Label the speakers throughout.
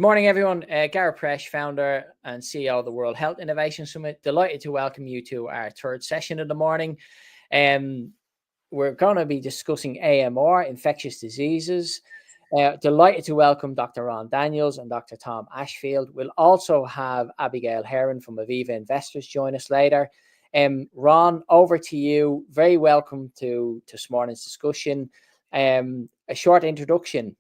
Speaker 1: morning, everyone. Gareth Presh, founder and CEO of the World Health Innovation Summit. Delighted to welcome you to our third session of the morning. We're going to be discussing AMR, infectious diseases. Delighted to welcome Dr. Ron Daniels and Dr. Tom Ashfield. We'll also have Abigail Herron from Aviva Investors join us later. Ron, over to you. Very welcome to this morning's discussion. A short introduction.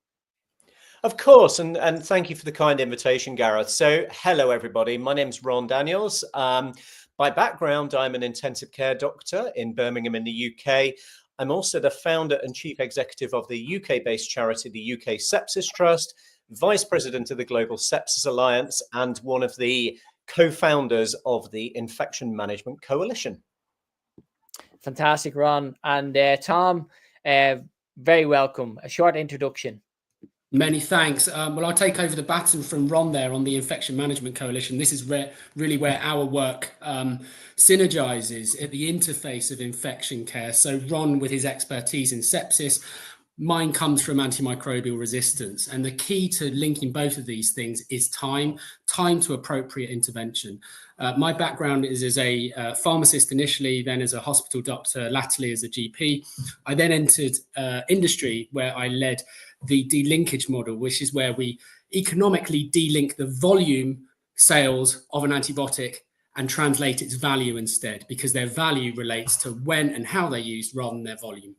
Speaker 2: Of course, and thank you for the kind invitation, Gareth. So, hello, everybody. My name's Ron Daniels. By background, I'm an intensive care doctor in Birmingham in the UK. I'm also the founder and chief executive of the UK-based charity, the UK Sepsis Trust, vice president of the Global Sepsis Alliance, and one of the co-founders of the Infection Management Coalition.
Speaker 1: Fantastic, Ron. And Tom, very welcome. A short introduction.
Speaker 3: Many thanks. Well, I'll take over the baton from Ron there on the Infection Management Coalition. This is really where our work synergizes at the interface of infection care. So Ron, with his expertise in sepsis, mine comes from antimicrobial resistance. And the key to linking both of these things is time to appropriate intervention. My background is as a pharmacist initially, then as a hospital doctor, latterly as a GP. I then entered industry where I led the delinkage model, which is where we economically delink the volume sales of an antibiotic and translate its value instead, because their value relates to when and how they're used rather than their volume.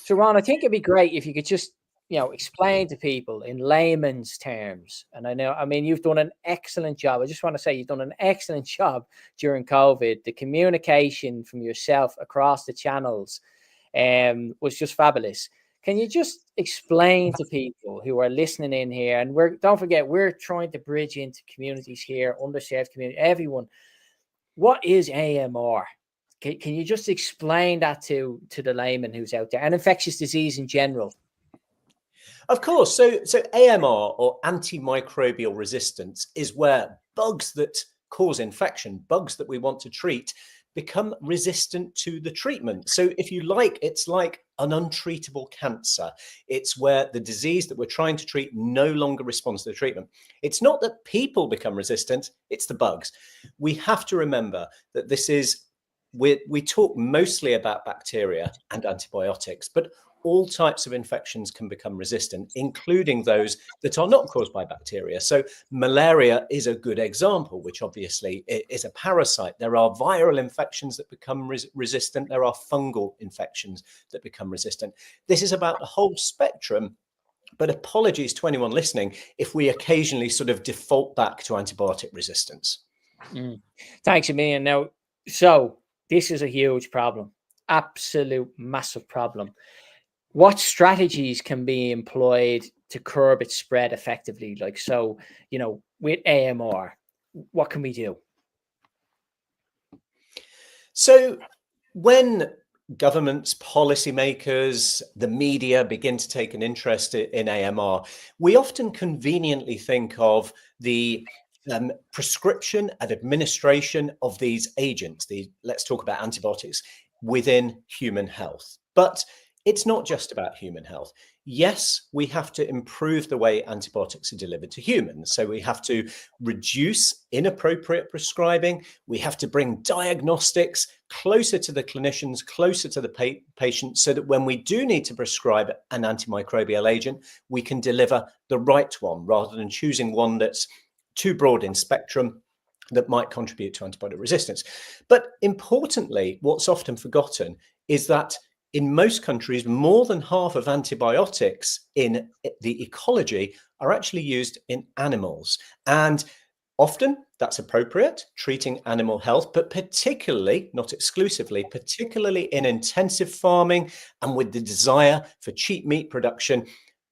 Speaker 1: So, Ron, I think it'd be great if you could just, explain to people in layman's terms. And I mean, you've done an excellent job. I just want to say you've done an excellent job during COVID. The communication from yourself across the channels was just fabulous. Can you just explain to people who are listening in here, and don't forget, we're trying to bridge into communities here, underserved community, everyone. What is AMR? Can you just explain that to the layman who's out there, and infectious disease in general?
Speaker 2: Of course. So AMR, or antimicrobial resistance, is where bugs that cause infection, bugs that we want to treat, become resistant to the treatment. So if you like, it's like an untreatable cancer. It's where the disease that we're trying to treat no longer responds to the treatment. It's not that people become resistant, it's the bugs. We have to remember that we talk mostly about bacteria and antibiotics, but all types of infections can become resistant, including those that are not caused by bacteria. So malaria is a good example, which obviously is a parasite. There are viral infections that become resistant. There are fungal infections that become resistant. This is about the whole spectrum. But apologies to anyone listening if we occasionally sort of default back to antibiotic resistance.
Speaker 1: Thanks a million. Now, so this is a huge problem, absolute massive problem. What strategies can be employed to curb its spread effectively? With AMR, what can we do?
Speaker 2: So when governments, policymakers, the media begin to take an interest in AMR, we often conveniently think of the prescription and administration of these agents, let's talk about antibiotics, within human health. But it's not just about human health. Yes, we have to improve the way antibiotics are delivered to humans. So we have to reduce inappropriate prescribing. We have to bring diagnostics closer to the clinicians, closer to the patient, so that when we do need to prescribe an antimicrobial agent, we can deliver the right one rather than choosing one that's too broad in spectrum that might contribute to antibiotic resistance. But importantly, what's often forgotten is that in most countries, more than half of antibiotics in the ecology are actually used in animals. And often that's appropriate, treating animal health, but particularly, not exclusively, particularly in intensive farming and with the desire for cheap meat production,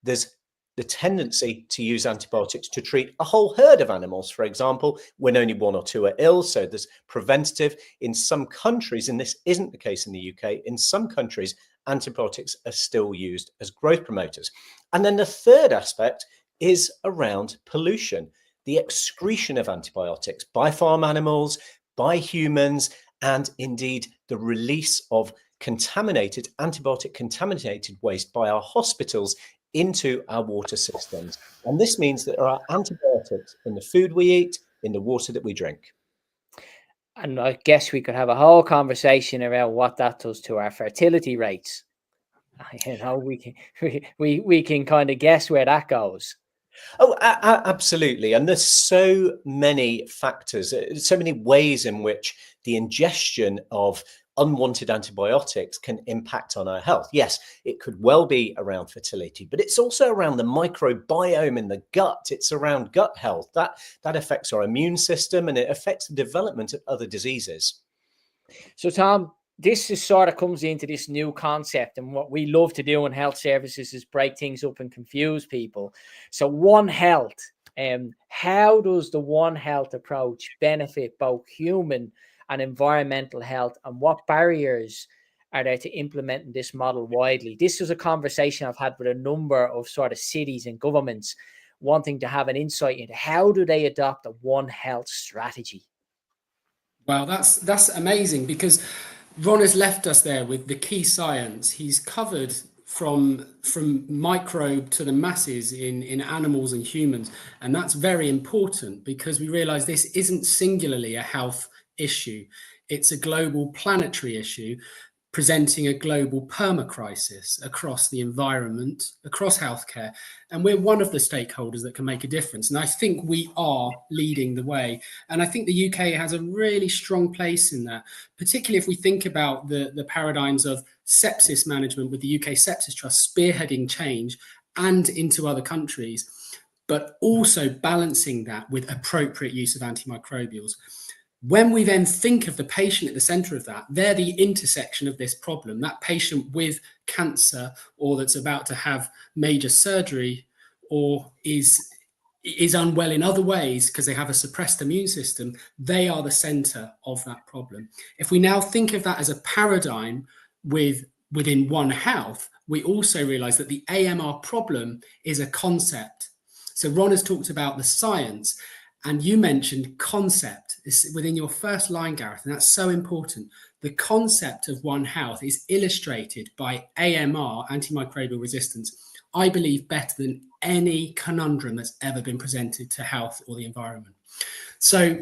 Speaker 2: there's the tendency to use antibiotics to treat a whole herd of animals, for example, when only one or two are ill. So there's preventative. In some countries, and this isn't the case in the UK, in some countries, antibiotics are still used as growth promoters. And then the third aspect is around pollution, the excretion of antibiotics by farm animals, by humans, and indeed the release of antibiotic contaminated waste by our hospitals into our water systems. And this means that there are antibiotics in the food we eat, in the water that we drink.
Speaker 1: And I guess we could have a whole conversation around what that does to our fertility rates. You know, we can kind of guess where that goes.
Speaker 2: Oh, absolutely. And there's so many factors, so many ways in which the ingestion of unwanted antibiotics can impact on our health. Yes, it could well be around fertility, but it's also around the microbiome in the gut. It's around gut health. That affects our immune system, and it affects the development of other diseases.
Speaker 1: So, Tom, this is sort of comes into this new concept, and what we love to do in health services is break things up and confuse people. So One Health, how does the One Health approach benefit both human and environmental health, and what barriers are there to implementing this model widely? This is a conversation I've had with a number of sort of cities and governments wanting to have an insight into how do they adopt a One Health strategy.
Speaker 3: Well, that's amazing, because Ron has left us there with the key science. He's covered from microbe to the masses in animals and humans. And that's very important, because we realize this isn't singularly a health issue. It's a global planetary issue presenting a global permacrisis across the environment, across healthcare. And we're one of the stakeholders that can make a difference. And I think we are leading the way. And I think the UK has a really strong place in that, particularly if we think about the paradigms of sepsis management with the UK Sepsis Trust spearheading change and into other countries, but also balancing that with appropriate use of antimicrobials. When we then think of the patient at the center of that, they're the intersection of this problem. That patient with cancer, or that's about to have major surgery, or is unwell in other ways because they have a suppressed immune system, they are the center of that problem. If we now think of that as a paradigm within One Health, we also realize that the AMR problem is a concept. So Ron has talked about the science, and you mentioned concept within your first line, Gareth, and that's so important. The concept of One Health is illustrated by AMR, antimicrobial resistance, I believe better than any conundrum that's ever been presented to health or the environment. So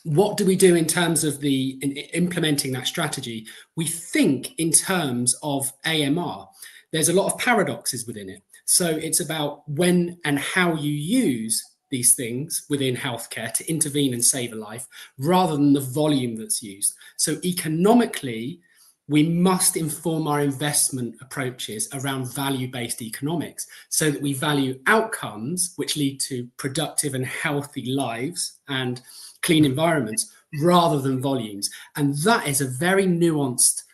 Speaker 3: what do we do in terms of in implementing that strategy? We think in terms of AMR. There's a lot of paradoxes within it. So it's about when and how you use these things within healthcare to intervene and save a life, rather than the volume that's used. So economically, we must inform our investment approaches around value-based economics, so that we value outcomes which lead to productive and healthy lives and clean environments, rather than volumes. And that is a very nuanced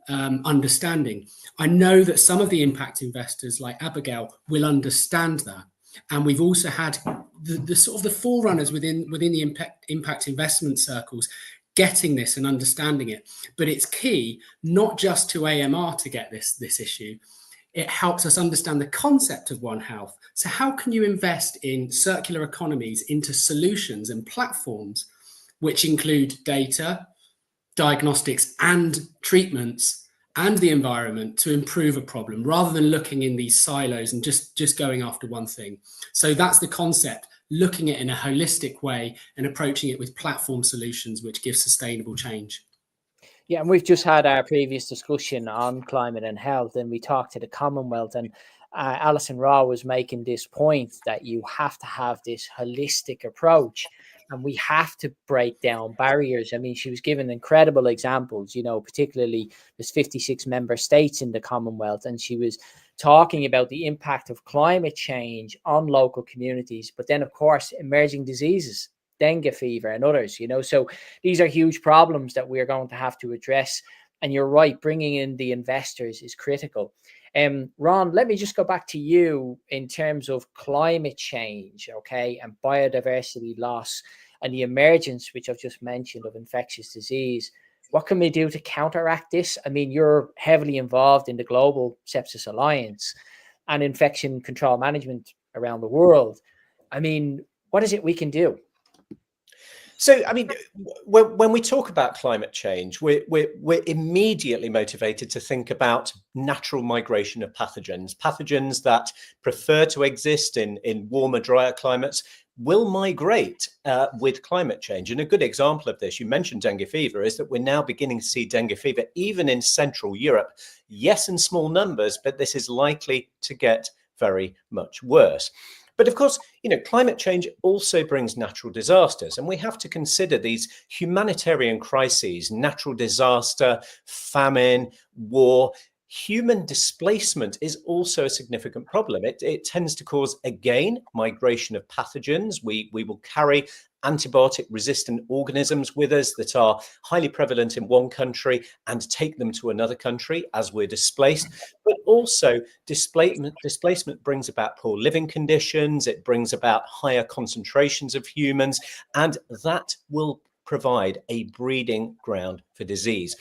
Speaker 3: understanding. I know that some of the impact investors like Abigail will understand that. And we've also had the sort of the forerunners within the impact investment circles getting this and understanding it. But it's key not just to AMR to get this issue. It helps us understand the concept of One Health. So how can you invest in circular economies into solutions and platforms which include data, diagnostics and treatments and the environment to improve a problem, rather than looking in these silos and just going after one thing? So that's the concept, looking at it in a holistic way and approaching it with platform solutions which give sustainable change.
Speaker 1: Yeah, and we've just had our previous discussion on climate and health, and we talked to the Commonwealth, and Alison Raw was making this point that you have to have this holistic approach, and we have to break down barriers. I mean, she was giving incredible examples, you know, particularly there's 56 member states in the Commonwealth, and she was talking about the impact of climate change on local communities, but then, of course, emerging diseases, dengue fever and others, you know. So these are huge problems that we're going to have to address. And you're right, bringing in the investors is critical. Ron, let me just go back to you in terms of climate change, okay, and biodiversity loss and the emergence, which I've just mentioned, of infectious disease. What can we do to counteract this? I mean, you're heavily involved in the Global Sepsis Alliance and infection control management around the world. I mean, what is it we can do?
Speaker 2: So, I mean, when we talk about climate change, we're immediately motivated to think about natural migration of pathogens that prefer to exist in warmer, drier climates will migrate with climate change. And a good example of this, you mentioned dengue fever, is that we're now beginning to see dengue fever even in Central Europe. Yes, in small numbers, but this is likely to get very much worse. But of course, climate change also brings natural disasters, and we have to consider these humanitarian crises, natural disaster, famine, war. Human displacement is also a significant problem. It tends to cause, again, migration of pathogens. We will carry antibiotic resistant organisms with us that are highly prevalent in one country and take them to another country as we're displaced. But also displacement brings about poor living conditions. It brings about higher concentrations of humans, and that will provide a breeding ground for disease.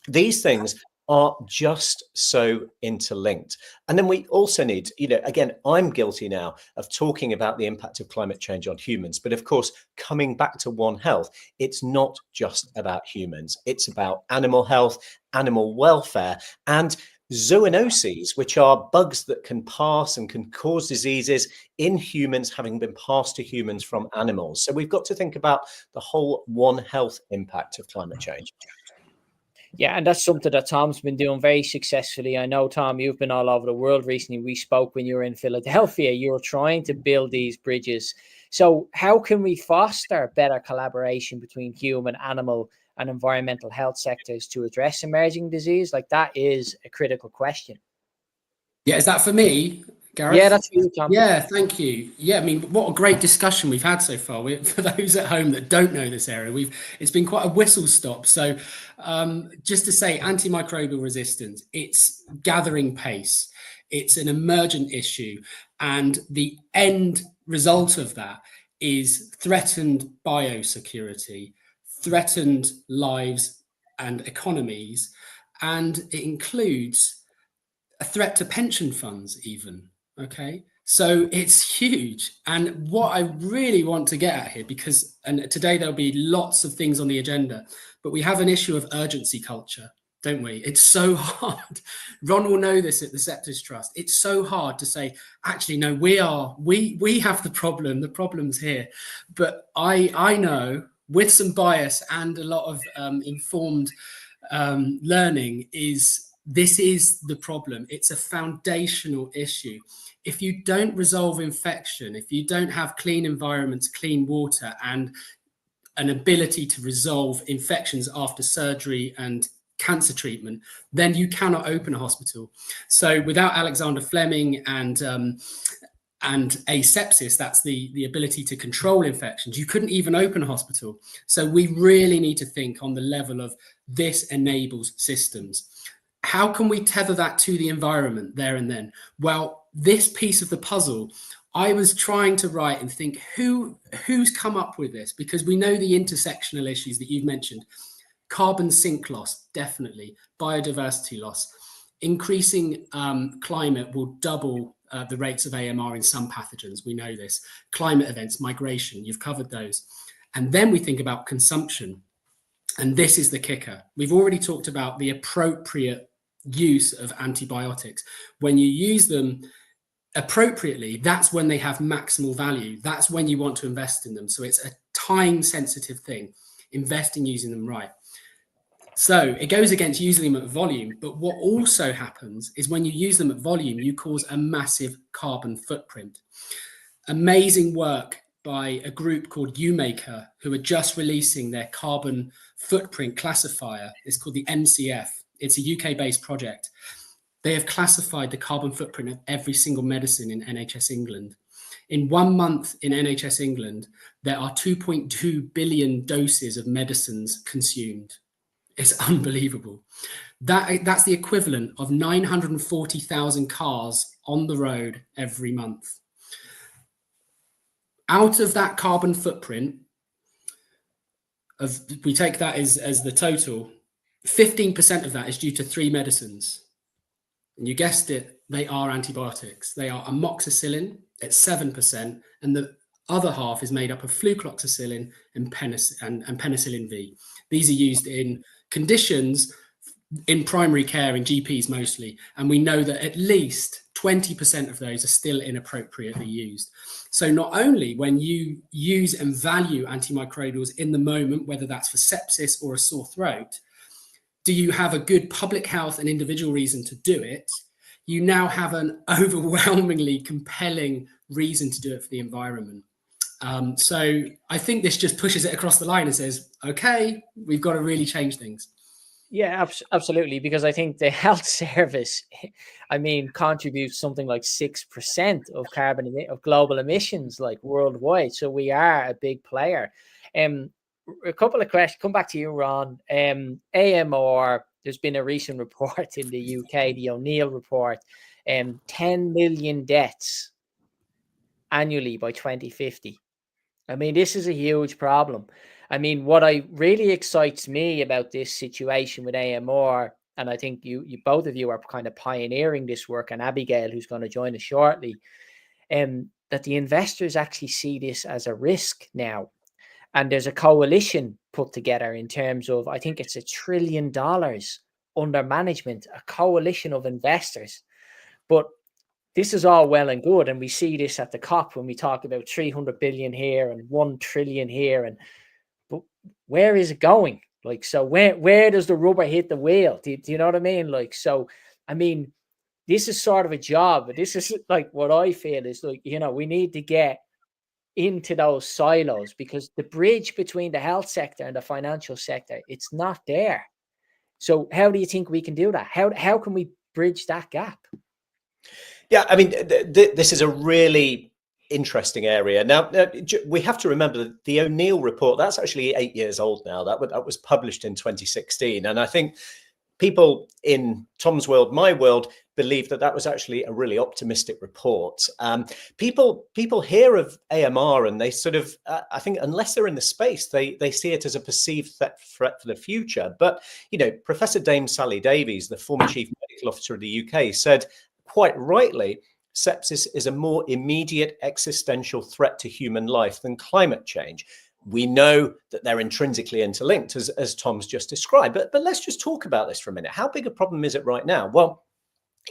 Speaker 2: These things are just so interlinked. And then we also need, again, I'm guilty now of talking about the impact of climate change on humans. But of course, coming back to One Health, it's not just about humans. It's about animal health, animal welfare, and zoonoses, which are bugs that can pass and can cause diseases in humans having been passed to humans from animals. So we've got to think about the whole One Health impact of climate change.
Speaker 1: Yeah, and that's something that Tom's been doing very successfully. I know, Tom, you've been all over the world recently. We spoke when you were in Philadelphia. You were trying to build these bridges. So how can we foster better collaboration between human, animal, and environmental health sectors to address emerging disease? Like, that is a critical question.
Speaker 3: Yeah, is that for me, Gareth?
Speaker 1: Yeah, that's you, Tom.
Speaker 3: Yeah, thank you. Yeah, I mean, what a great discussion we've had so far. For those at home that don't know this area, it's been quite a whistle stop. So just to say, antimicrobial resistance, it's gathering pace. It's an emergent issue. And the end result of that is threatened biosecurity, threatened lives and economies. And it includes a threat to pension funds even. Okay, so it's huge. And what I really want to get at here, and today there'll be lots of things on the agenda, but we have an issue of urgency culture, don't we? It's so hard. Ron will know this at the Sepsis Trust. It's so hard to say, actually, no, we have the problem. The problem's here. But I know, with some bias and a lot of informed learning, this is the problem. It's a foundational issue. If you don't resolve infection, if you don't have clean environments, clean water, and an ability to resolve infections after surgery and cancer treatment, then you cannot open a hospital. So without Alexander Fleming and asepsis, that's the ability to control infections, you couldn't even open a hospital. So we really need to think on the level of this enables systems. How can we tether that to the environment there and then? Well, this piece of the puzzle, I was trying to write and think who's come up with this, because we know the intersectional issues that you've mentioned. Carbon sink loss, definitely. Biodiversity loss. Increasing climate will double the rates of AMR in some pathogens. We know this. Climate events, migration, you've covered those. And then we think about consumption. And this is the kicker. We've already talked about the appropriate use of antibiotics. When you use them appropriately, that's when they have maximal value. That's when you want to invest in them. So it's a time sensitive thing. Invest in using them right. So it goes against using them at volume. But what also happens is when you use them at volume, you cause a massive carbon footprint. Amazing work by a group called Innovator, who are just releasing their carbon footprint classifier. It's called the MCF. It's a UK-based project. They have classified the carbon footprint of every single medicine in NHS England. In 1 month in NHS England, there are 2.2 billion doses of medicines consumed. It's unbelievable. That's the equivalent of 940,000 cars on the road every month. Out of that carbon footprint, we take that as the total, 15% of that is due to 3 medicines. And you guessed it, they are antibiotics. They are amoxicillin at 7%, and the other half is made up of flucloxacillin and penicillin V. These are used in conditions in primary care, in GPs mostly, and we know that at least 20% of those are still inappropriately used. So not only when you use and value antimicrobials in the moment, whether that's for sepsis or a sore throat, do you have a good public health and individual reason to do it, you now have an overwhelmingly compelling reason to do it for the environment. So I think this just pushes it across the line and says, okay, we've got to really change things.
Speaker 1: Yeah, absolutely. Because I think the health service, I mean, contributes something like 6% of of global emissions, like worldwide. So we are a big player. A couple of questions. Come back to you, Ron. AMR. There's been a recent report in the UK, the O'Neill report. 10 million deaths annually by 2050. I mean, this is a huge problem. I mean, what really excites me about this situation with AMR, and I think you both of you are kind of pioneering this work, and Abigail, who's going to join us shortly, that the investors actually see this as a risk now. And there's a coalition put together in terms of, I think it's $1 trillion under management, a coalition of investors. But this is all well and good, and we see this at the COP when we talk about 300 billion here and 1 trillion here, but where is it going? Like, so where does the rubber hit the wheel? Do you know what I mean? Like, so I mean, this is sort of a job, but this is like what I feel is like, you know, we need to get into those silos, because the bridge between the health sector and the financial sector, it's not there. So how do you think we can do that? How can we bridge that gap?
Speaker 2: Yeah, I mean, this is a really interesting area. Now, we have to remember that the O'Neill report, that's actually 8 years old now. That was published in 2016. And I think people in Tom's world, my world, believe that was actually a really optimistic report. People hear of AMR and they sort of, I think, unless they're in the space, they see it as a perceived threat for the future. But, you know, Professor Dame Sally Davies, the former Chief Medical Officer of the UK, said quite rightly, sepsis is a more immediate existential threat to human life than climate change. We know that they're intrinsically interlinked, as Tom's just described. But let's just talk about this for a minute. How big a problem is it right now? Well,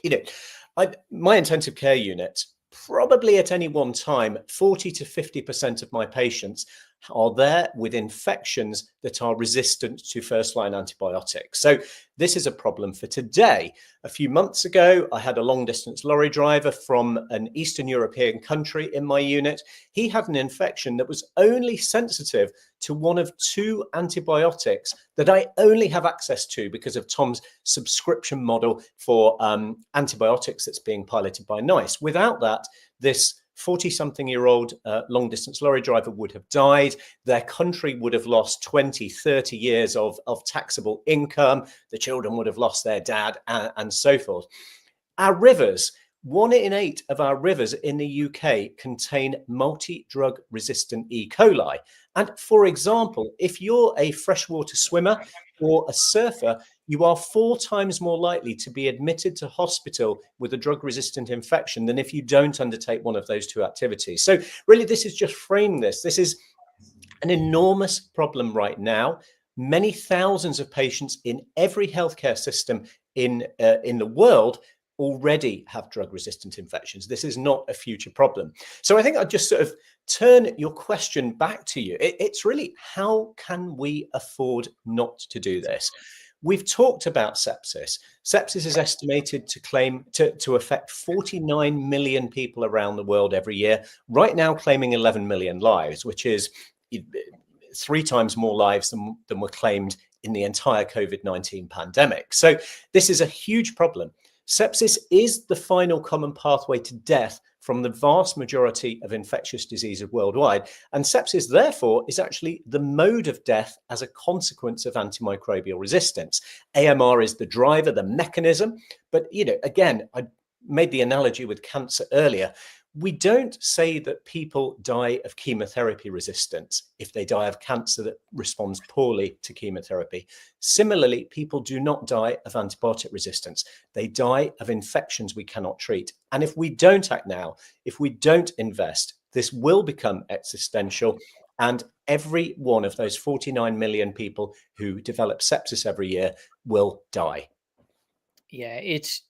Speaker 2: you know, my intensive care unit, probably at any one time, 40 to 50% of my patients are there with infections that are resistant to first-line antibiotics. So this is a problem for today. A few months ago, I had a long-distance lorry driver from an Eastern European country in my unit. He had an infection that was only sensitive to one of 2 antibiotics that I only have access to because of Tom's subscription model for antibiotics that's being piloted by NICE. Without that, this 40-something-year-old long-distance lorry driver would have died. Their country would have lost 20, 30 years of taxable income. The children would have lost their dad, and so forth. Our rivers, 1 in 8 of our rivers in the UK contain multi-drug resistant E. coli. And for example, if you're a freshwater swimmer or a surfer, you are 4 times more likely to be admitted to hospital with a drug-resistant infection than if you don't undertake one of those 2 activities. So really, this is just framing this. This is an enormous problem right now. Many thousands of patients in every healthcare system in the world already have drug-resistant infections. This is not a future problem. So I think I'd just sort of turn your question back to you. It's really, how can we afford not to do this? We've talked about sepsis. Sepsis is estimated to affect 49 million people around the world every year, right now claiming 11 million lives, which is 3 times more lives than were claimed in the entire COVID-19 pandemic. So this is a huge problem. Sepsis is the final common pathway to death from the vast majority of infectious diseases worldwide. And sepsis, therefore, is actually the mode of death as a consequence of antimicrobial resistance. AMR is the driver, the mechanism. But, you know, again, I made the analogy with cancer earlier. We don't say that people die of chemotherapy resistance if they die of cancer that responds poorly to chemotherapy. Similarly, people do not die of antibiotic resistance. They die of infections we cannot treat. And if we don't act now, if we don't invest, this will become existential. And every one of those 49 million people who develop sepsis every year will die.
Speaker 1: Yeah, it's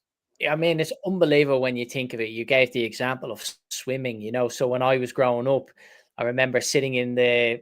Speaker 1: unbelievable when you think of it. You gave the example of swimming, So when I was growing up, I remember sitting in the,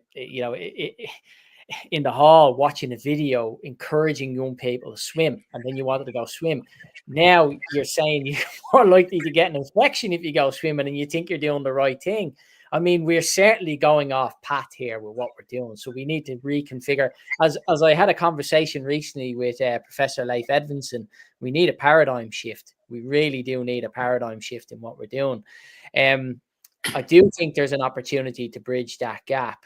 Speaker 1: in the hall watching a video encouraging young people to swim, and then you wanted to go swim. Now you're saying you're more likely to get an infection if you go swimming, and you think you're doing the right thing. I mean, we're certainly going off path here with what we're doing. So we need to reconfigure. As I had a conversation recently with Professor Leif Edvinson, we need a paradigm shift. We really do need a paradigm shift in what we're doing. I do think there's an opportunity to bridge that gap.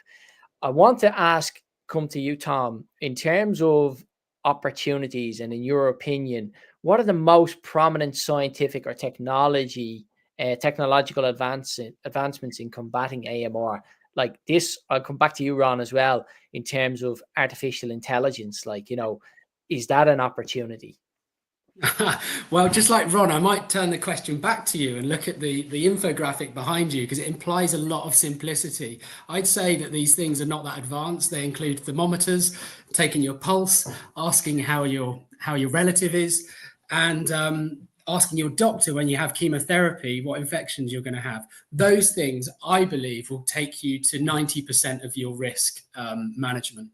Speaker 1: I want to come to you, Tom, in terms of opportunities, and in your opinion, what are the most prominent scientific or technological advancements in combating AMR? Like this, I'll come back to you, Ron, as well, in terms of artificial intelligence. Is that an opportunity?
Speaker 3: Well, just like Ron, I might turn the question back to you and look at the infographic behind you, because it implies a lot of simplicity. I'd say that these things are not that advanced. They include thermometers, taking your pulse, asking how your relative is, and asking your doctor when you have chemotherapy what infections you're going to have. Those things, I believe, will take you to 90% of your risk management,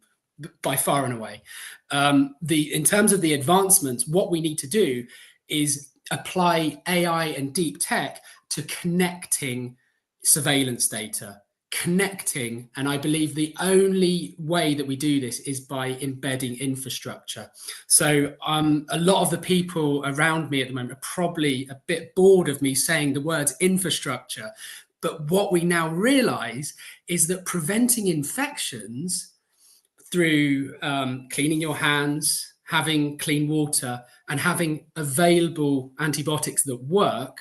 Speaker 3: by far and away. In terms of the advancements, what we need to do is apply AI and deep tech to connecting surveillance data, and I believe the only way that we do this is by embedding infrastructure. So a lot of the people around me at the moment are probably a bit bored of me saying the words infrastructure, but what we now realize is that preventing infections through cleaning your hands, having clean water, and having available antibiotics that work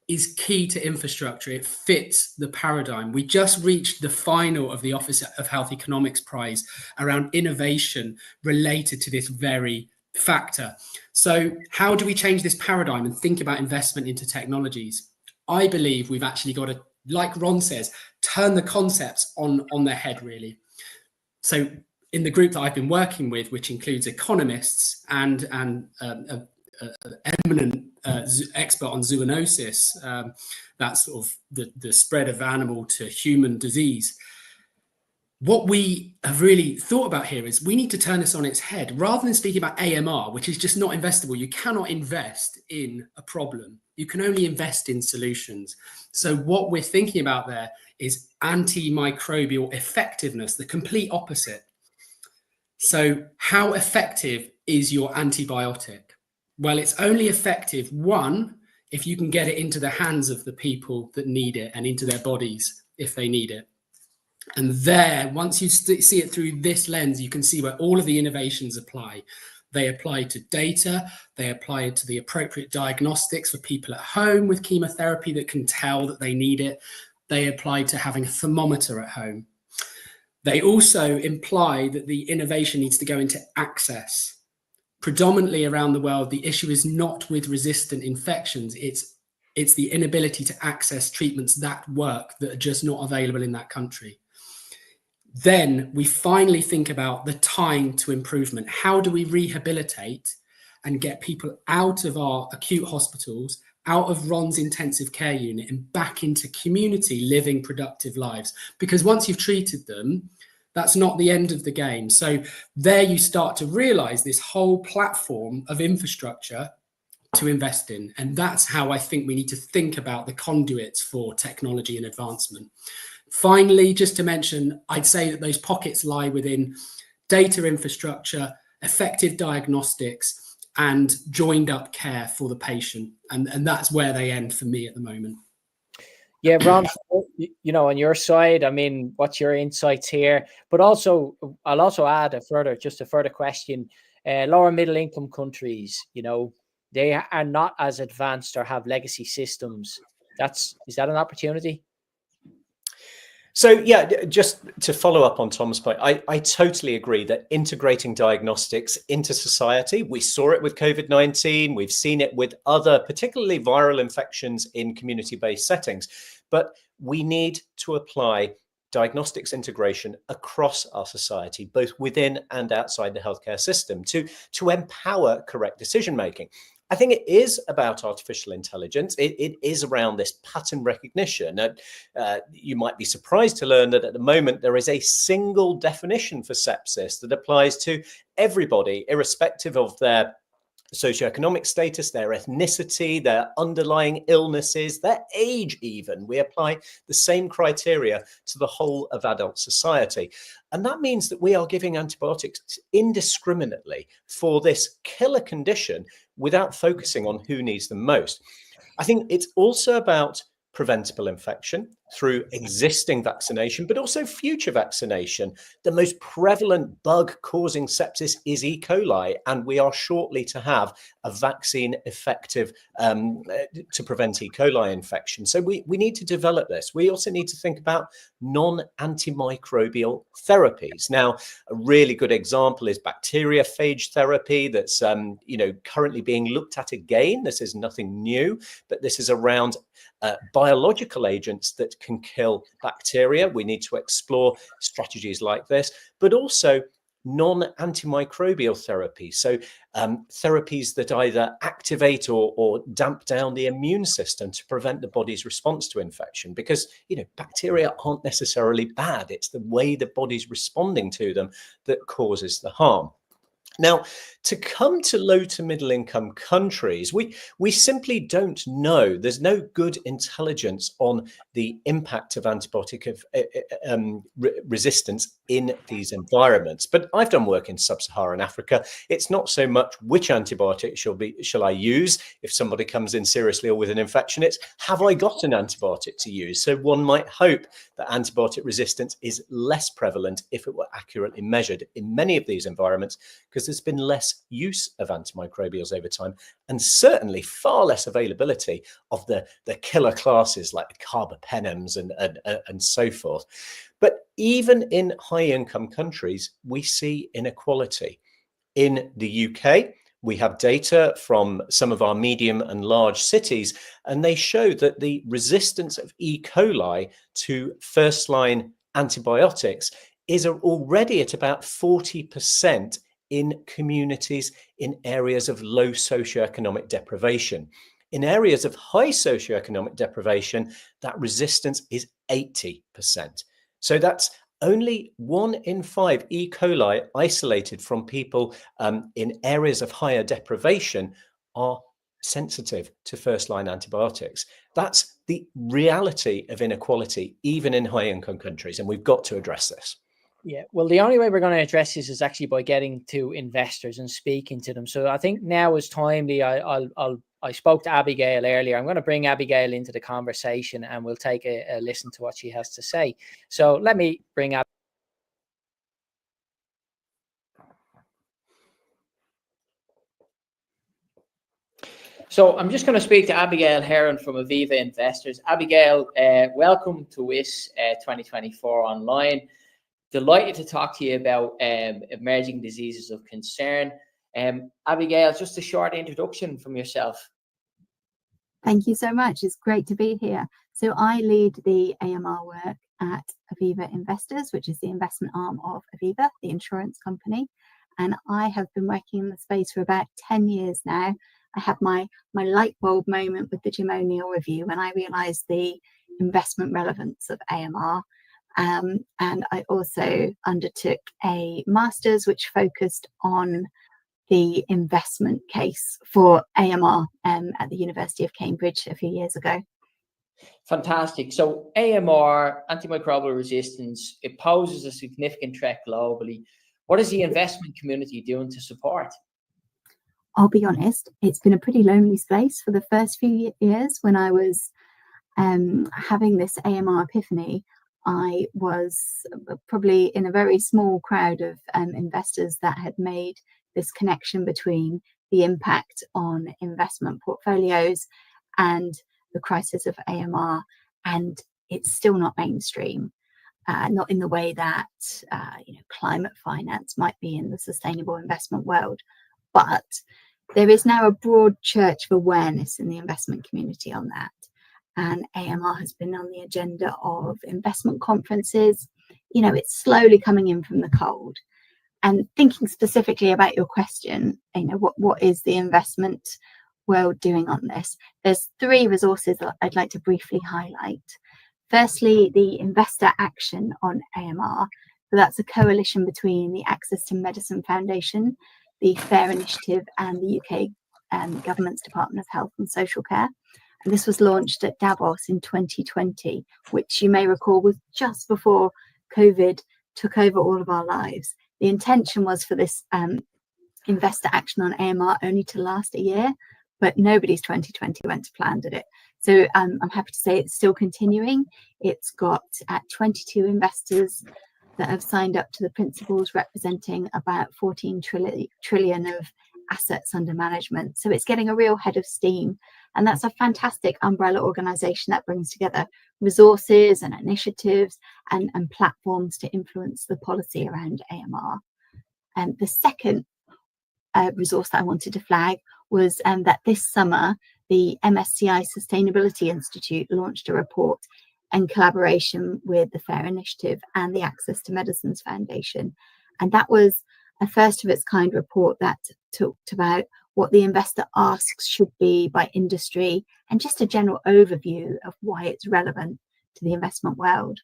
Speaker 3: is key to infrastructure. It fits the paradigm. We just reached the final of the Office of Health Economics Prize around innovation related to this very factor. So how do we change this paradigm and think about investment into technologies? I believe we've actually got to, like Ron says, turn the concepts on their head, really. So in the group that I've been working with, which includes economists and eminent expert on zoonosis, that's sort of the spread of animal to human disease. What we have really thought about here is we need to turn this on its head. Rather than speaking about AMR, which is just not investable, you cannot invest in a problem. You can only invest in solutions. So what we're thinking about there is antimicrobial effectiveness, the complete opposite. So how effective is your antibiotic? Well, it's only effective, one, if you can get it into the hands of the people that need it and into their bodies if they need it. And there, once you see it through this lens, you can see where all of the innovations apply. They apply to data, they apply to the appropriate diagnostics for people at home with chemotherapy that can tell that they need it. They apply to having a thermometer at home. They also imply that the innovation needs to go into access. Predominantly around the world, the issue is not with resistant infections. It's the inability to access treatments that work that are just not available in that country. Then we finally think about the time to improvement. How do we rehabilitate and get people out of our acute hospitals, out of Ron's intensive care unit and back into community living productive lives? Because once you've treated them, that's not the end of the game. So there you start to realize this whole platform of infrastructure to invest in. And that's how I think we need to think about the conduits for technology and advancement. Finally, just to mention, I'd say that those pockets lie within data infrastructure, effective diagnostics, and joined up care for the patient. And that's where they end for me at the moment.
Speaker 1: Yeah, Ron, on your side, I mean, what's your insights here? But also, I'll also add a further question. Lower middle income countries, they are not as advanced or have legacy systems. Is that an opportunity?
Speaker 2: So, yeah, just to follow up on Tom's point, I totally agree that integrating diagnostics into society, we saw it with COVID-19, we've seen it with other, particularly viral infections in community-based settings. But we need to apply diagnostics integration across our society, both within and outside the healthcare system, to empower correct decision making. I think it is about artificial intelligence. It is around this pattern recognition. You might be surprised to learn that at the moment there is a single definition for sepsis that applies to everybody, irrespective of their socioeconomic status, their ethnicity, their underlying illnesses, their age even. We apply the same criteria to the whole of adult society. And that means that we are giving antibiotics indiscriminately for this killer condition without focusing on who needs them most. I think it's also about preventable infection through existing vaccination, but also future vaccination. The most prevalent bug causing sepsis is E. coli, and we are shortly to have a vaccine effective to prevent E. coli infection. So we need to develop this. We also need to think about non-antimicrobial therapies. Now, a really good example is bacteriophage therapy that's currently being looked at again. This is nothing new, but this is around biological agents that can kill bacteria. We need to explore strategies like this, but also non-antimicrobial therapies. So therapies that either activate or damp down the immune system to prevent the body's response to infection, because bacteria aren't necessarily bad. It's the way the body's responding to them that causes the harm. Now, to come to low to middle income countries, we simply don't know. There's no good intelligence on the impact of antibiotic resistance in these environments. But I've done work in sub-Saharan Africa. It's not so much which antibiotic shall I use if somebody comes in seriously or with an infection. It's, have I got an antibiotic to use? So one might hope that antibiotic resistance is less prevalent if it were accurately measured in many of these environments, because there's been less use of antimicrobials over time, and certainly far less availability of the killer classes like the carbapenems and so forth. But even in high income countries, we see inequality. In the UK, we have data from some of our medium and large cities, and they show that the resistance of E. coli to first-line antibiotics is already at about 40% in communities in areas of low socioeconomic deprivation. In areas of high socioeconomic deprivation, that resistance is 80%. So that's only 1 in 5 E. coli isolated from people in areas of higher deprivation are sensitive to first-line antibiotics. That's the reality of inequality, even in high-income countries, and we've got to address this.
Speaker 1: Yeah, well, the only way we're going to address this is actually by getting to investors and speaking to them. So I think now is timely. I spoke to Abigail earlier. I'm going to bring Abigail into the conversation, and we'll take a listen to what she has to say. So let me bring up. So I'm just going to speak to Abigail Herron from Aviva Investors. Abigail, welcome to WHIS 2024 online. Delighted to talk to you about emerging diseases of concern. Abigail, just a short introduction from yourself.
Speaker 4: Thank you so much. It's great to be here. So I lead the AMR work at Aviva Investors, which is the investment arm of Aviva, the insurance company. And I have been working in the space for about 10 years now. I had my light bulb moment with the Jim O'Neill review when I realised the investment relevance of AMR. And I also undertook a master's which focused on the investment case for AMR at the University of Cambridge a few years ago.
Speaker 1: Fantastic. So AMR, antimicrobial resistance, it poses a significant threat globally. What is the investment community doing to support?
Speaker 4: I'll be honest, it's been a pretty lonely space for the first few years. When I was having this AMR epiphany, I was probably in a very small crowd of investors that had made this connection between the impact on investment portfolios and the crisis of AMR, and it's still not mainstream, not in the way that climate finance might be in the sustainable investment world. But there is now a broad church of awareness in the investment community on that. and AMR has been on the agenda of investment conferences. It's slowly coming in from the cold. And thinking specifically about your question, what is the investment world doing on this? There's 3 resources that I'd like to briefly highlight. Firstly, the Investor Action on AMR. So that's a coalition between the Access to Medicine Foundation, the FAIR Initiative, and the UK government's Department of Health and Social Care. And this was launched at Davos in 2020, which you may recall was just before COVID took over all of our lives. The intention was for this Investor Action on AMR only to last a year, but nobody's 2020 went to plan, did it? So I'm happy to say it's still continuing. It's got 22 investors that have signed up to the principles, representing about 14 trillion of assets under management. So it's getting a real head of steam. And that's a fantastic umbrella organisation that brings together resources and initiatives and platforms to influence the policy around AMR. And the second resource that I wanted to flag was that this summer, the MSCI Sustainability Institute launched a report in collaboration with the FAIR Initiative and the Access to Medicines Foundation. And that was a first of its kind report that talked about what the investor asks should be by industry and just a general overview of why it's relevant to the investment world.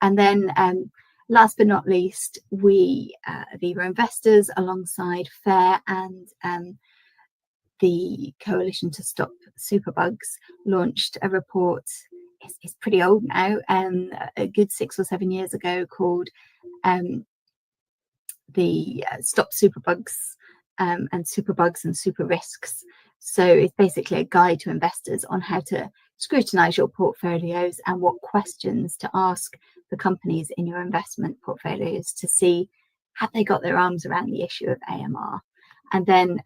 Speaker 4: And then last but not least, we, Aviva Investors, alongside FAIR and the Coalition to Stop Superbugs, launched a report. It's pretty old now, a good 6 or 7 years ago, called the Stop Superbugs and Superbugs and Super Risks. So it's basically a guide to investors on how to scrutinize your portfolios and what questions to ask the companies in your investment portfolios to see have they got their arms around the issue of AMR. And then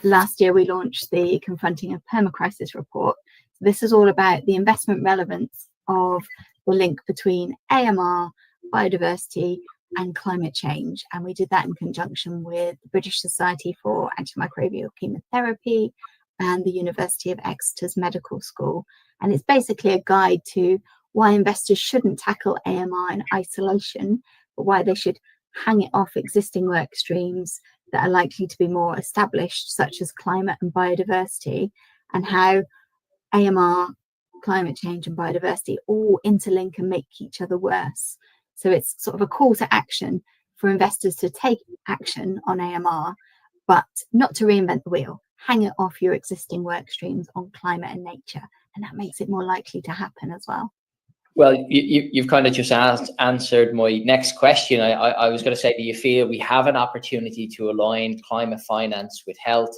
Speaker 4: last year we launched the Confronting a Permacrisis report. This is all about the investment relevance of the link between AMR, biodiversity, and climate change. And we did that in conjunction with the British Society for Antimicrobial Chemotherapy and the University of Exeter's Medical School. And it's basically a guide to why investors shouldn't tackle AMR in isolation, but why they should hang it off existing work streams that are likely to be more established, such as climate and biodiversity, and how AMR, climate change and biodiversity all interlink and make each other worse. So it's sort of a call to action for investors to take action on AMR, but not to reinvent the wheel. Hang it off your existing work streams on climate and nature, and that makes it more likely to happen as well.
Speaker 1: Well, you've kind of just answered my next question. I was going to say, do you feel we have an opportunity to align climate finance with health,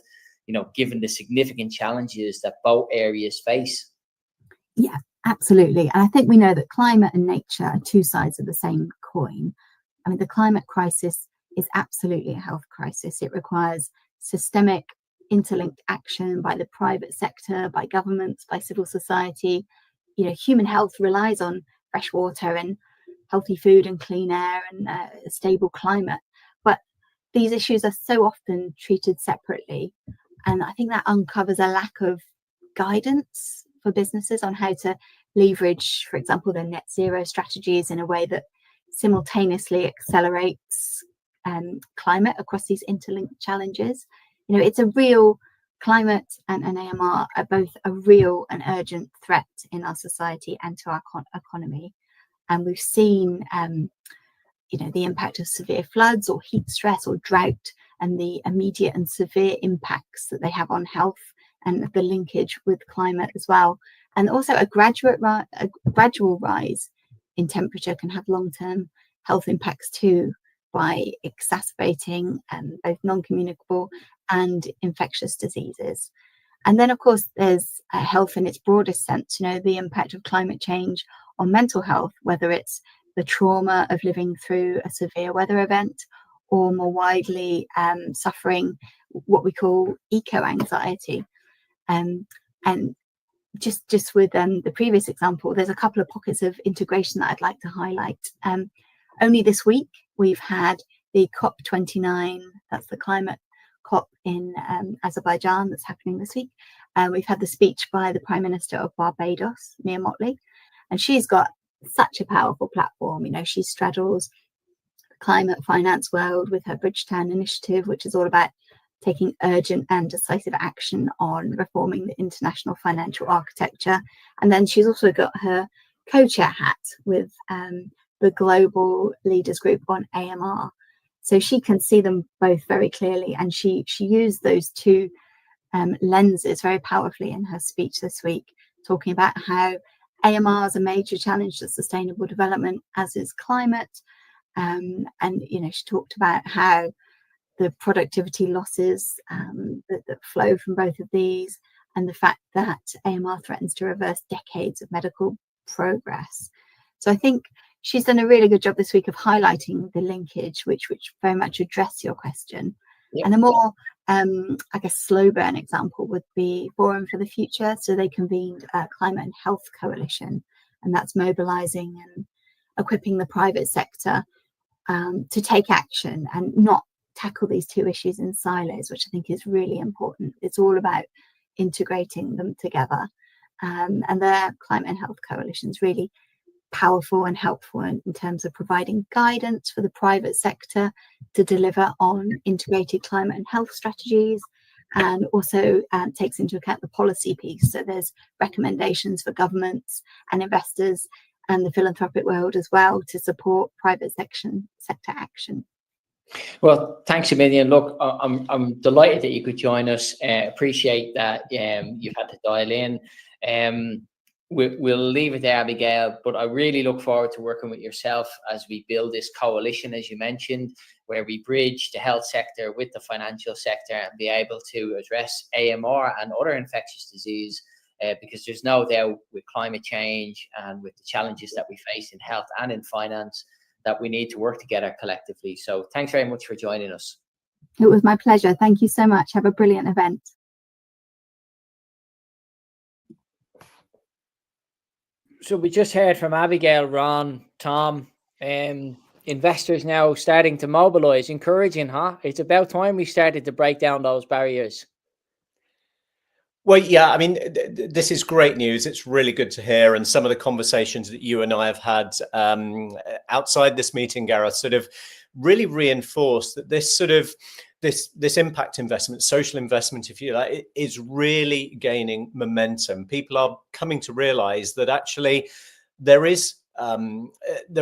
Speaker 1: given the significant challenges that both areas face?
Speaker 4: Yeah, absolutely. And I think we know that climate and nature are 2 sides of the same coin. I mean, the climate crisis is absolutely a health crisis. It requires systemic, interlinked action by the private sector, by governments, by civil society. Human health relies on fresh water and healthy food and clean air and a stable climate. But these issues are so often treated separately. And I think that uncovers a lack of guidance for businesses on how to leverage, for example, their net zero strategies in a way that simultaneously accelerates climate across these interlinked challenges. It's a real climate and AMR are both a real and urgent threat in our society and to our economy. And we've seen, the impact of severe floods or heat stress or drought and the immediate and severe impacts that they have on health and the linkage with climate as well. And also a gradual rise in temperature can have long-term health impacts too, by exacerbating both non-communicable and infectious diseases. And then, of course, there's health in its broadest sense, the impact of climate change on mental health, whether it's the trauma of living through a severe weather event or more widely suffering what we call eco-anxiety. And just with the previous example, there's a couple of pockets of integration that I'd like to highlight. Only this week, we've had the COP29, that's the climate COP in Azerbaijan that's happening this week. We've had the speech by the Prime Minister of Barbados, Mia Mottley, and she's got such a powerful platform. You know, she straddles the climate finance world with her Bridgetown initiative, which is all about taking urgent and decisive action on reforming the international financial architecture. And then she's also got her co-chair hat with the Global Leaders Group on AMR. So she can see them both very clearly. And she used those two lenses very powerfully in her speech this week, talking about how AMR is a major challenge to sustainable development, as is climate. And, you know, she talked about how the productivity losses that flow from both of these, and the fact that AMR threatens to reverse decades of medical progress. So I think she's done a really good job this week of highlighting the linkage, which very much address your question. Yep. And a more, I guess, slow burn example would be Forum for the Future. So they convened a Climate and Health Coalition, and that's mobilising and equipping the private sector to take action and not tackle these two issues in silos, which I think is really important. It's all about integrating them together. And their Climate and Health Coalition is really powerful and helpful in terms of providing guidance for the private sector to deliver on integrated climate and health strategies, and also takes into account the policy piece. So there's recommendations for governments and investors and the philanthropic world as well to support private sector action.
Speaker 1: Well, thanks a million. Look, I'm delighted that you could join us. Appreciate that you've had to dial in. We'll leave it there, Abigail, but I really look forward to working with yourself as we build this coalition, as you mentioned, where we bridge the health sector with the financial sector and be able to address AMR and other infectious disease, because there's no doubt with climate change and with the challenges that we face in health and in finance that we need to work together collectively. So thanks very much for joining us.
Speaker 4: It was my pleasure. Thank you so much. Have a brilliant event.
Speaker 1: So we just heard from Abigail, Ron, Tom, investors now starting to mobilize, encouraging, huh? It's about time we started to break down those barriers.
Speaker 2: Well, yeah, I mean, this is great news. It's really good to hear. And some of the conversations that you and I have had outside this meeting, Gareth, sort of really reinforce that this sort of this impact investment, social investment, if you like, is really gaining momentum. People are coming to realize that actually there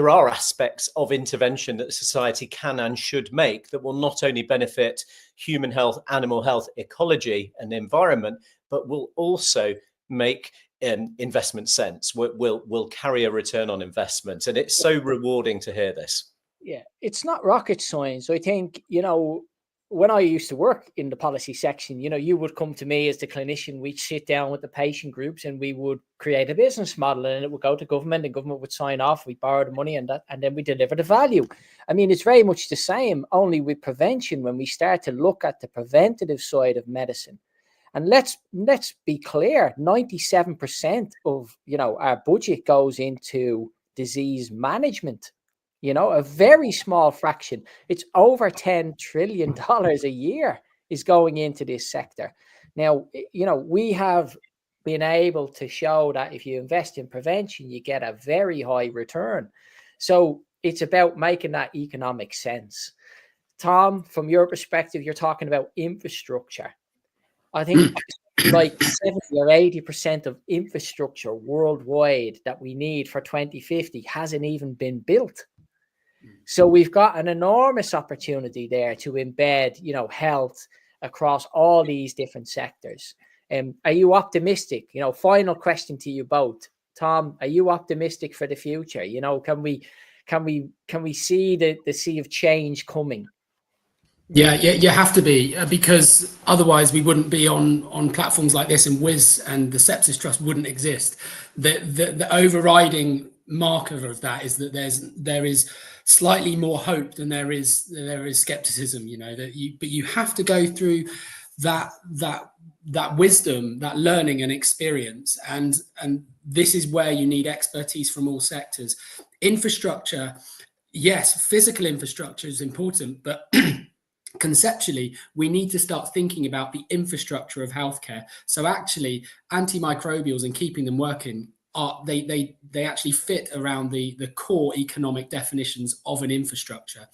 Speaker 2: are aspects of intervention that society can and should make that will not only benefit human health, animal health, ecology and environment, but will also make investment sense, will carry a return on investment. And it's so rewarding to hear this.
Speaker 1: Yeah, it's not rocket science. I think, you know, when I used to work in the policy section, you know, you would come to me as the clinician, we'd sit down with the patient groups and we would create a business model, and it would go to government and government would sign off, we borrow the money and then we deliver the value. I mean, it's very much the same, only with prevention. When we start to look at the preventative side of medicine, and let's be clear, 97% of, you know, our budget goes into disease management. You know, a very small fraction. It's over $10 trillion a year is going into this sector. Now, you know, we have been able to show that if you invest in prevention, you get a very high return. So it's about making that economic sense. Tom, from your perspective, you're talking about infrastructure. I think like 70 or 80% of infrastructure worldwide that we need for 2050 hasn't even been built. So we've got an enormous opportunity there to embed, you know, health across all these different sectors. Are you optimistic? You know, final question to you both. Tom, are you optimistic for the future? You know, can we see the sea of change coming?
Speaker 3: Yeah, you have to be, because otherwise we wouldn't be on platforms like this, and WHIS and the Sepsis Trust wouldn't exist. The overriding marker of that is that there is slightly more hope than there is skepticism. You know, but you have to go through that wisdom, that learning and experience, and this is where you need expertise from all sectors. Infrastructure, yes, physical infrastructure is important, but conceptually, we need to start thinking about the infrastructure of healthcare. So actually, antimicrobials and keeping them working they actually fit around the core economic definitions of an infrastructure.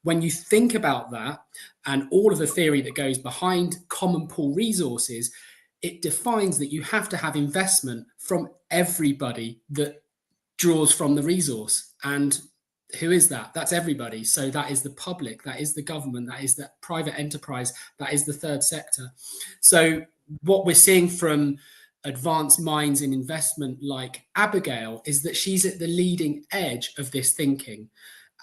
Speaker 3: When you think about that and all of the theory that goes behind common pool resources, it defines that you have to have investment from everybody that draws from the resource. And who is that? That's everybody. So that is the public, that is the government, that is the private enterprise, that is the third sector. So what we're seeing from advanced minds in investment like Abigail is that she's at the leading edge of this thinking.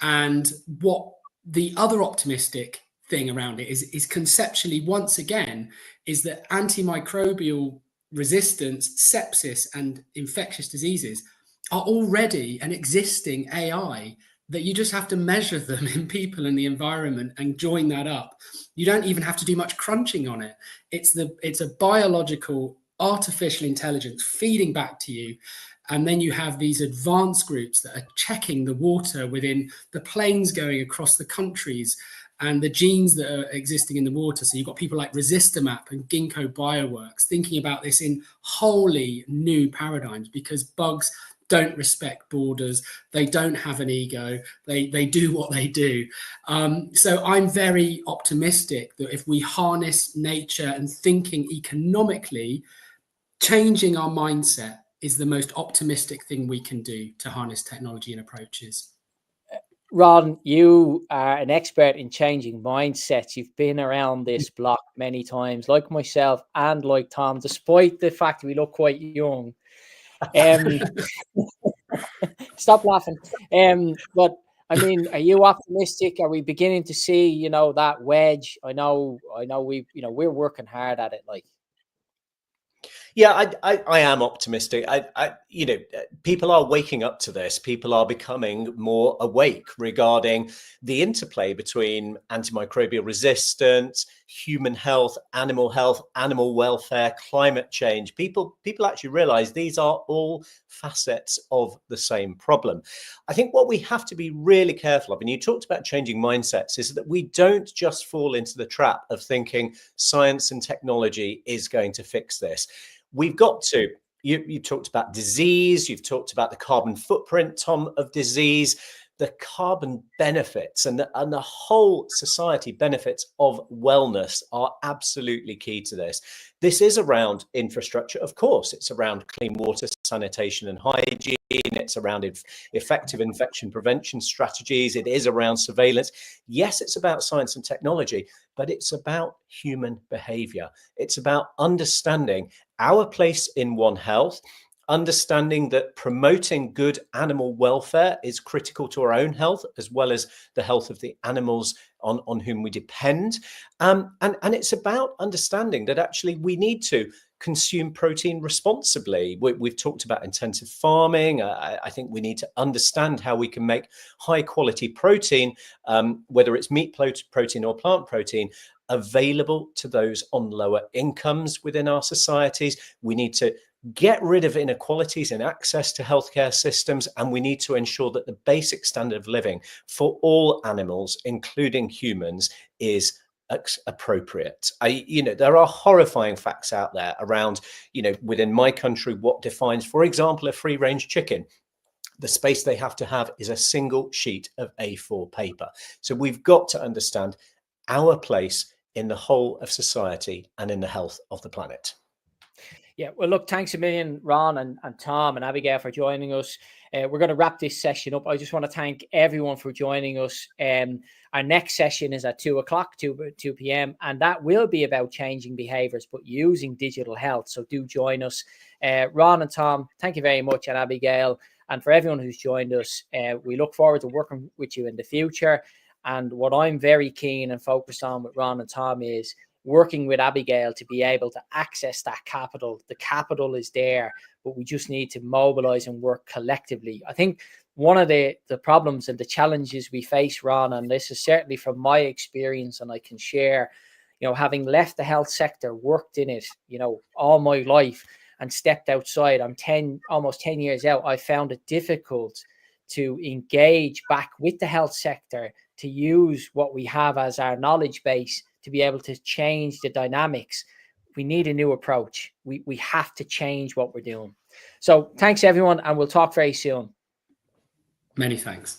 Speaker 3: And what the other optimistic thing around it is conceptually, once again, is that antimicrobial resistance, sepsis, and infectious diseases are already an existing AI that you just have to measure them in people and the environment and join that up. You don't even have to do much crunching on it. It's a biological artificial intelligence feeding back to you. And then you have these advanced groups that are checking the water within the planes going across the countries and the genes that are existing in the water. So you've got people like Resistomap and Ginkgo Bioworks thinking about this in wholly new paradigms, because bugs don't respect borders. They don't have an ego. They do what they do. So I'm very optimistic that if we harness nature and thinking economically, changing our mindset is the most optimistic thing we can do to harness technology and approaches.
Speaker 1: Ron, you are an expert in changing mindsets. You've been around this block many times, like myself and like Tom, despite the fact we look quite young. Stop laughing. But I mean, are you optimistic? Are we beginning to see, that wedge? I know we're working hard at it. Like,
Speaker 2: yeah, I am optimistic. People are waking up to this. People are becoming more awake regarding the interplay between antimicrobial resistance, human health, animal welfare, climate change. People actually realize these are all facets of the same problem. I think what we have to be really careful of, and you talked about changing mindsets, is that we don't just fall into the trap of thinking science and technology is going to fix this. We've got to, you talked about disease, you've talked about the carbon footprint, Tom, of disease, the carbon benefits and the whole society benefits of wellness are absolutely key to this. This is around infrastructure, of course. It's around clean water, sanitation and hygiene. It's around effective infection prevention strategies. It is around surveillance. Yes, it's about science and technology, but it's about human behavior. It's about understanding our place in One Health, understanding that promoting good animal welfare is critical to our own health, as well as the health of the animals on whom we depend. And it's about understanding that actually we need to consume protein responsibly. We've talked about intensive farming. I think we need to understand how we can make high quality protein, whether it's meat protein or plant protein, available to those on lower incomes within our societies. We need to get rid of inequalities in access to healthcare systems, and we need to ensure that the basic standard of living for all animals, including humans, is appropriate. There are horrifying facts out there around, within my country, what defines, for example, a free-range chicken. The space they have to have is a single sheet of A4 paper. So we've got to understand our place in the whole of society and in the health of the planet.
Speaker 1: Yeah, well, look, thanks a million, Ron and Tom and Abigail, for joining us. We're going to wrap this session up. I just want to thank everyone for joining us. Our next session is at 2 o'clock, 2 p.m., and that will be about changing behaviors, but using digital health. So do join us. Ron and Tom, thank you very much, and Abigail. And for everyone who's joined us, we look forward to working with you in the future. And what I'm very keen and focused on with Ron and Tom is working with Abigail to be able to access that capital. The capital is there, but we just need to mobilize and work collectively. I think one of the problems and the challenges we face, Ron, and this is certainly from my experience, and I can share, having left the health sector, worked in it, all my life, and stepped outside. I'm almost 10 years out. I found it difficult to engage back with the health sector to use what we have as our knowledge base to be able to change the dynamics, we need a new approach. We have to change what we're doing. So thanks everyone, and we'll talk very soon.
Speaker 3: Many thanks.